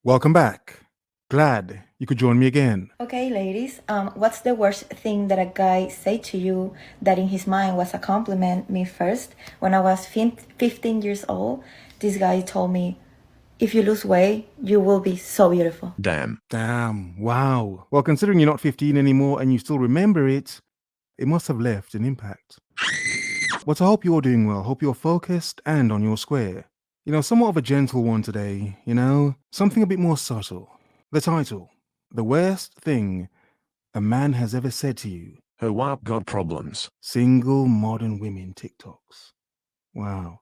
Welcome back. Glad you could join me again. Okay, ladies, what's the worst thing that a guy said to you that in his mind was a compliment? Me first, when I was 15 years old, this guy told me, if you lose weight, you will be so beautiful. Damn. Damn, wow. Well, considering you're not 15 anymore and you still remember it, it must have left an impact. But I hope you're doing well. Hope you're focused and on your square. Somewhat of a gentle one today, something a bit more subtle. The title, The Worst Thing a Man Has Ever Said to You. Her WAP got problems. Single modern women TikToks. Wow.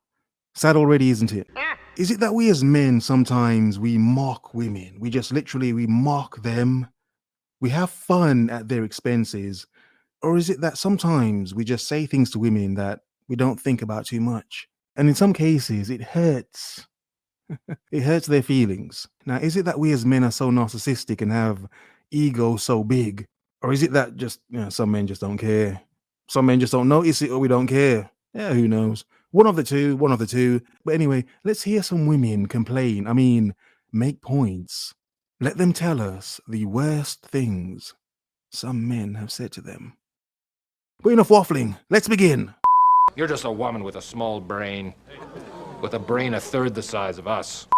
Sad already, isn't it? Is it that we as men sometimes we mock women? We just literally we mock them. We have fun at their expenses. Or is it that sometimes we just say things to women that we don't think about too much? And in some cases, it hurts. It hurts their feelings. Now, is it that we as men are so narcissistic and have ego so big? Or is it that just, some men just don't care? Some men just don't notice it or we don't care? Yeah, who knows? One of the two. But anyway, let's hear some women complain. I mean, make points. Let them tell us the worst things some men have said to them. But enough waffling. Let's begin. You're just a woman with a small brain. With a brain a third the size of us.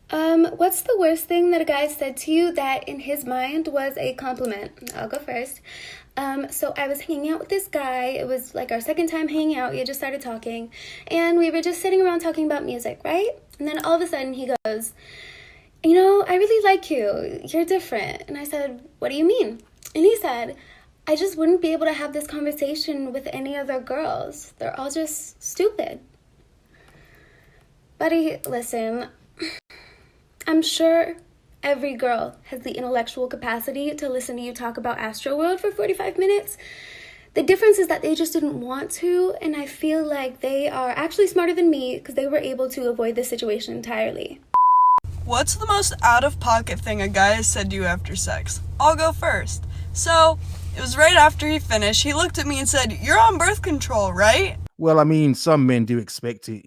What's the worst thing that a guy said to you that in his mind was a compliment? I'll go first. So I was hanging out with this guy. It was like our second time hanging out. We had just started talking and we were just sitting around talking about music, right? And then all of a sudden he goes, I really like you. You're different. And I said, what do you mean? And he said, I just wouldn't be able to have this conversation with any other girls. They're all just stupid. Buddy, listen, I'm sure every girl has the intellectual capacity to listen to you talk about Astroworld for 45 minutes. The difference is that they just didn't want to, and I feel like they are actually smarter than me because they were able to avoid this situation entirely. What's the most out-of-pocket thing a guy has said to you after sex? I'll go first. So, it was right after he finished, he looked at me and said, "You're on birth control, right?" Well, I mean, some men do expect it,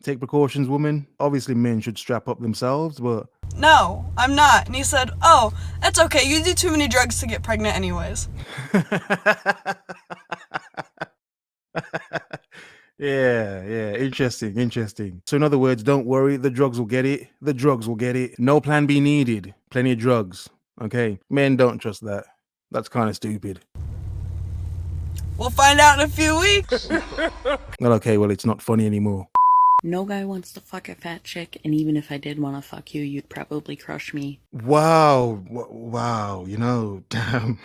Take precautions, woman. Obviously, men should strap up themselves, but... No, I'm not. And he said, "Oh, that's okay, you do too many drugs to get pregnant anyways." Yeah, interesting. So in other words, don't worry, the drugs will get it. No plan B needed. Plenty of drugs. Okay, men don't trust that. That's kind of stupid. We'll find out in a few weeks. Well, okay, well, it's not funny anymore. No guy wants to fuck a fat chick, and even if I did want to fuck you, you'd probably crush me. Wow, damn.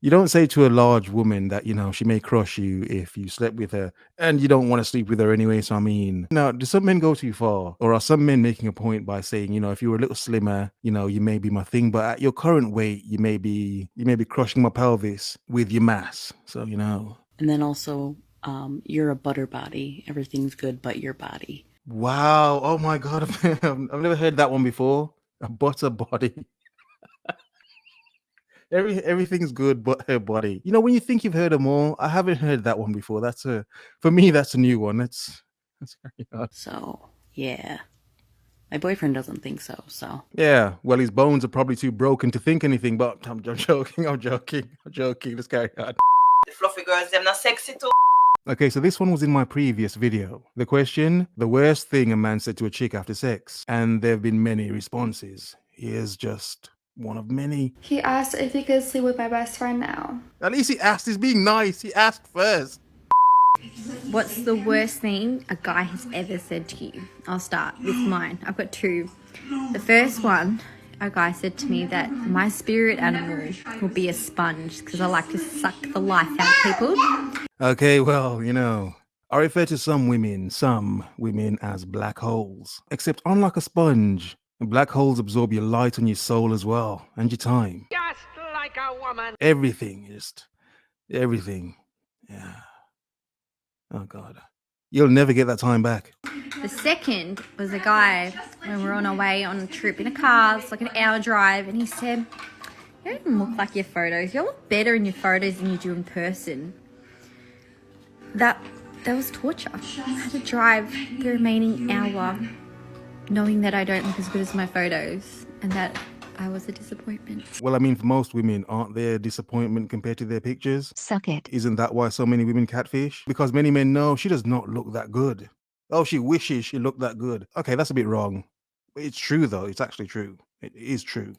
You don't say to a large woman that, she may crush you if you slept with her, and you don't want to sleep with her anyway, so I mean, now, do some men go too far? Or are some men making a point by saying, if you were a little slimmer, you may be my thing, but at your current weight, you may be crushing my pelvis with your mass, so, And then also, you're a butter body. Everything's good but your body. Wow, oh my God, I've never heard that one before. A butter body. Everything's good but her body. When you think you've heard them all, I haven't heard that one before. For me, that's a new one. That's very odd. So, yeah. My boyfriend doesn't think so. Yeah, well, his bones are probably too broken to think anything, but I'm joking. Let's carry on. The fluffy girls, them not sexy too. Okay, so this one was in my previous video. The question, the worst thing a man said to a chick after sex. And there have been many responses. Here's just one of many. He asked if he could sleep with my best friend now. At least he asked. He's being nice. He asked first. What's the worst thing a guy has ever said to you? I'll start with mine. I've got two. The first one, a guy said to me that my spirit animal will be a sponge because I like to suck the life out of people. Okay, well, I refer to some women as black holes. Except unlike a sponge, black holes absorb your light and your soul as well, and your time. Just like a woman. Everything. Yeah. Oh, God. You'll never get that time back. The second was a guy when we were on our way on a trip in a car. It's like an hour drive, and he said, "You don't even look like your photos. You look better in your photos than you do in person." That That was torture. I had to drive the remaining hour knowing that I don't look as good as my photos and that I was a disappointment. Well, I mean, for most women, aren't they a disappointment compared to their pictures? Suck it. Isn't that why so many women catfish? Because many men know she does not look that good. Oh, she wishes she looked that good. Okay, that's a bit wrong. It's true, though. It's actually true. It is true.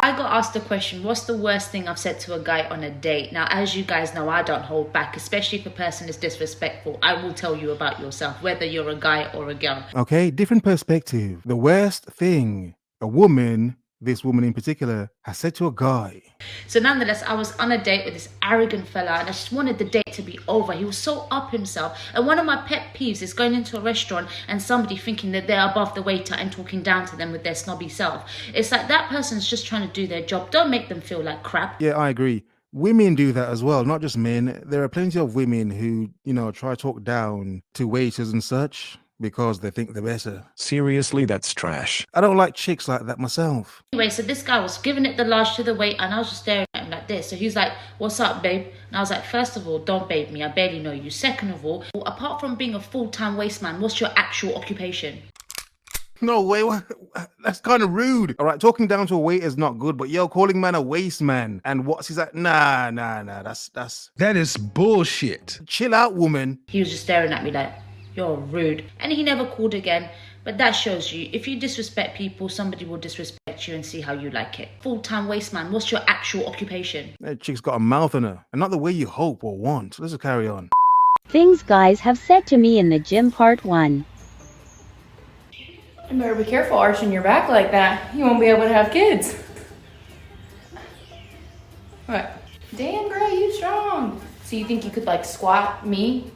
I got asked the question, what's the worst thing I've said to a guy on a date? Now, as you guys know, I don't hold back, especially if a person is disrespectful. I will tell you about yourself, whether you're a guy or a girl. Okay, different perspective. The worst thing a woman, this woman in particular, has said to a guy. So nonetheless, I was on a date with this arrogant fella and I just wanted the date to be over. He was so up himself. And one of my pet peeves is going into a restaurant and somebody thinking that they're above the waiter and talking down to them with their snobby self. It's like that person's just trying to do their job. Don't make them feel like crap. Yeah, I agree. Women do that as well, not just men. There are plenty of women who, try to talk down to waiters and such because they think they're better. Seriously, that's trash. I don't like chicks like that myself. Anyway, so this guy was giving it the large to the waiter and I was just staring at him like this. So he's like, what's up, babe? And I was like, first of all, don't babe me. I barely know you. Second of all, apart from being a full-time waste man, what's your actual occupation? No way, that's kind of rude. All right, talking down to a waiter is not good, but calling man a waste man and what's he's like, nah, that is bullshit. Chill out, woman. He was just staring at me like, you're rude. And he never called again. But that shows you, if you disrespect people, somebody will disrespect you and see how you like it. Full-time waste man, what's your actual occupation? That chick's got a mouth on her, and not the way you hope or want. Let's just carry on. Things guys have said to me in the gym part 1. You better be careful arching your back like that. You won't be able to have kids. What? Damn, girl, you strong. So you think you could like squat me?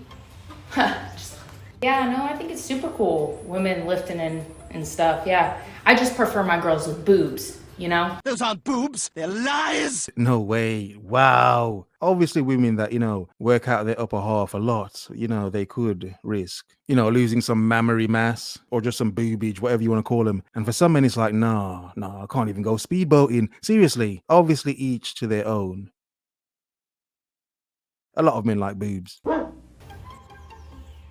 Yeah, no, I think it's super cool. Women lifting and stuff, yeah. I just prefer my girls with boobs, you know? Those aren't boobs, they're lies. No way. Wow. Obviously women that, work out their upper half a lot, they could risk, losing some mammary mass or just some boobage, whatever you want to call them. And for some men, it's like, nah, I can't even go speedboating. Seriously, obviously each to their own. A lot of men like boobs.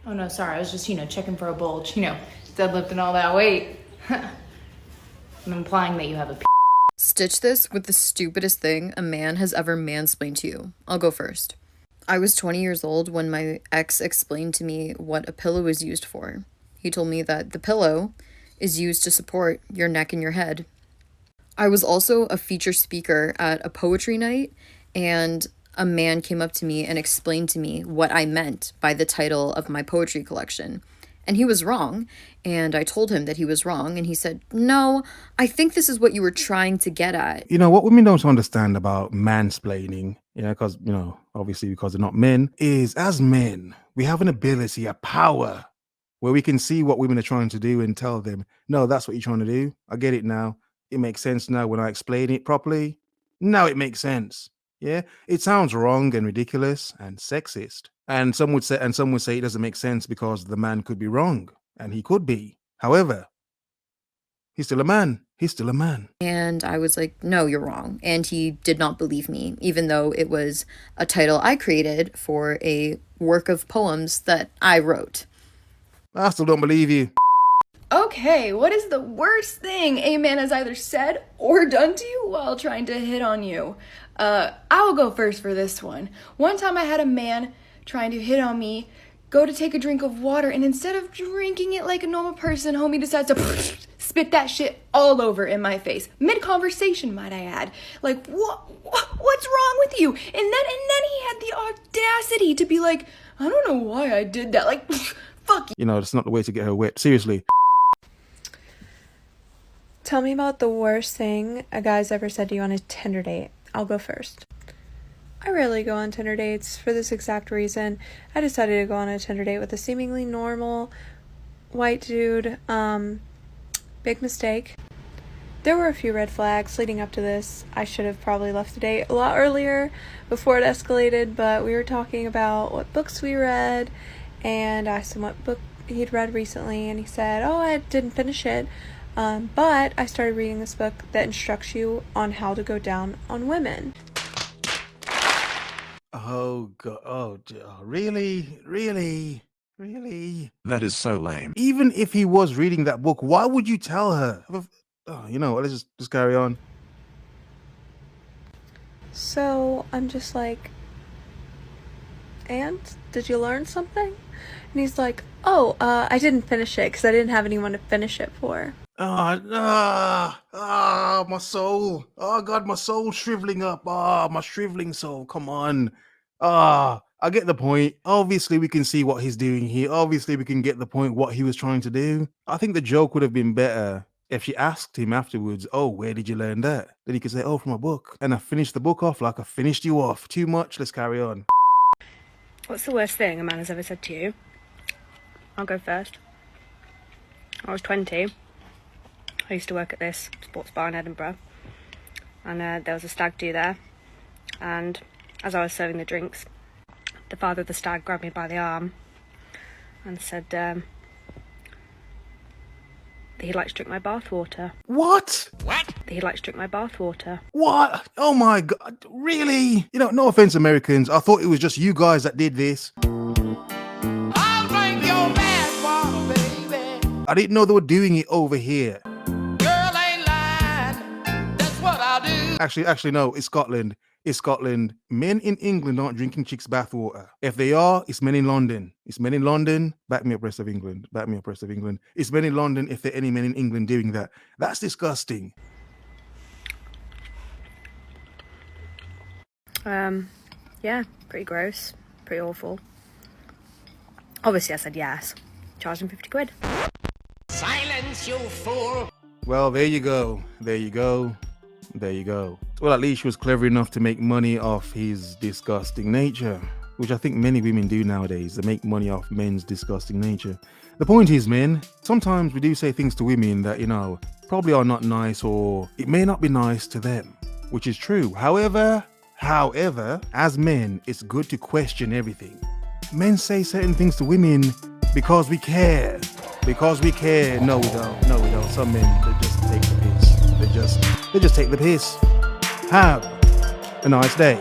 Oh no, sorry, I was just, checking for a bulge, deadlifting all that weight. I'm implying that you have a Stitch this with the stupidest thing a man has ever mansplained to you. I'll go first. I was 20 years old when my ex explained to me what a pillow is used for. He told me that the pillow is used to support your neck and your head. I was also a feature speaker at a poetry night, and a man came up to me and explained to me what I meant by the title of my poetry collection. And he was wrong, and I told him that he was wrong, and he said, no, I think this is what you were trying to get at. What women don't understand about mansplaining, because, obviously because they're not men, is as men, we have an ability, a power, where we can see what women are trying to do and tell them, no, that's what you're trying to do. I get it now. It makes sense now when I explain it properly. Now it makes sense. Yeah, it sounds wrong and ridiculous and sexist. And some would say it doesn't make sense because the man could be wrong, and he could be. However, he's still a man. He's still a man. And I was like, no, you're wrong. And he did not believe me, even though it was a title I created for a work of poems that I wrote. I still don't believe you. Okay, what is the worst thing a man has either said or done to you while trying to hit on you? I'll go first for this one. One time I had a man trying to hit on me, go to take a drink of water, and instead of drinking it like a normal person, homie decides to spit that shit all over in my face. Mid-conversation, might I add. Like, what's wrong with you? And then he had the audacity to be like, I don't know why I did that. Like, fuck you. That's not the way to get her wet. Seriously. Tell me about the worst thing a guy's ever said to you on a Tinder date. I'll go first. I rarely go on Tinder dates for this exact reason. I decided to go on a Tinder date with a seemingly normal white dude. Big mistake. There were a few red flags leading up to this. I should have probably left the date a lot earlier before it escalated, but we were talking about what books we read, and I asked him what book he'd read recently, and he said, oh, I didn't finish it. But I started reading this book that instructs you on how to go down on women. Oh, God. Oh, really? Really? Really? That is so lame. Even if he was reading that book, why would you tell her? Oh, you know what? Let's just carry on. So I'm just like, and did you learn something? And he's like, oh, I didn't finish it because I didn't have anyone to finish it for. My soul. Oh God, my soul shriveling up. My shriveling soul. Come on. I get the point. Obviously, we can see what he's doing here. Obviously, we can get the point what he was trying to do. I think the joke would have been better if she asked him afterwards, oh, where did you learn that? Then he could say, oh, from a book. And I finished the book off like I finished you off. Too much. Let's carry on. What's the worst thing a man has ever said to you? I'll go first. I was 20. I used to work at this sports bar in Edinburgh. And there was a stag do there. And as I was serving the drinks, the father of the stag grabbed me by the arm and said that he'd like to drink my bathwater. What? What? That he'd like to drink my bathwater. What? Oh my God. Really? You know, no offense, Americans. I thought it was just you guys that did this. I'll drink your bathwater, baby. I didn't know they were doing it over here. Girl ain't lying. That's what I'll do. Actually, no. It's Scotland. It's Scotland. Men in England aren't drinking chicks' bathwater. If they are, it's men in London. It's men in London. Back me up, rest of England. Back me up, rest of England. It's men in London if there are any men in England doing that. That's disgusting. Yeah, pretty gross. Pretty awful. Obviously, I said yes. Charged him 50 quid. Silence, you fool. Well, there you go. There you go. There you go. Well, at least she was clever enough to make money off his disgusting nature, which I think many women do nowadays. They make money off men's disgusting nature. The point is, men, sometimes we do say things to women that, you know, probably are not nice, or it may not be nice to them, which is true. However, as men, it's good to question everything. Men say certain things to women because we care. Because we care. No, we don't. No, we don't. Some men, they just take the piss. They just take the piss. Have a nice day.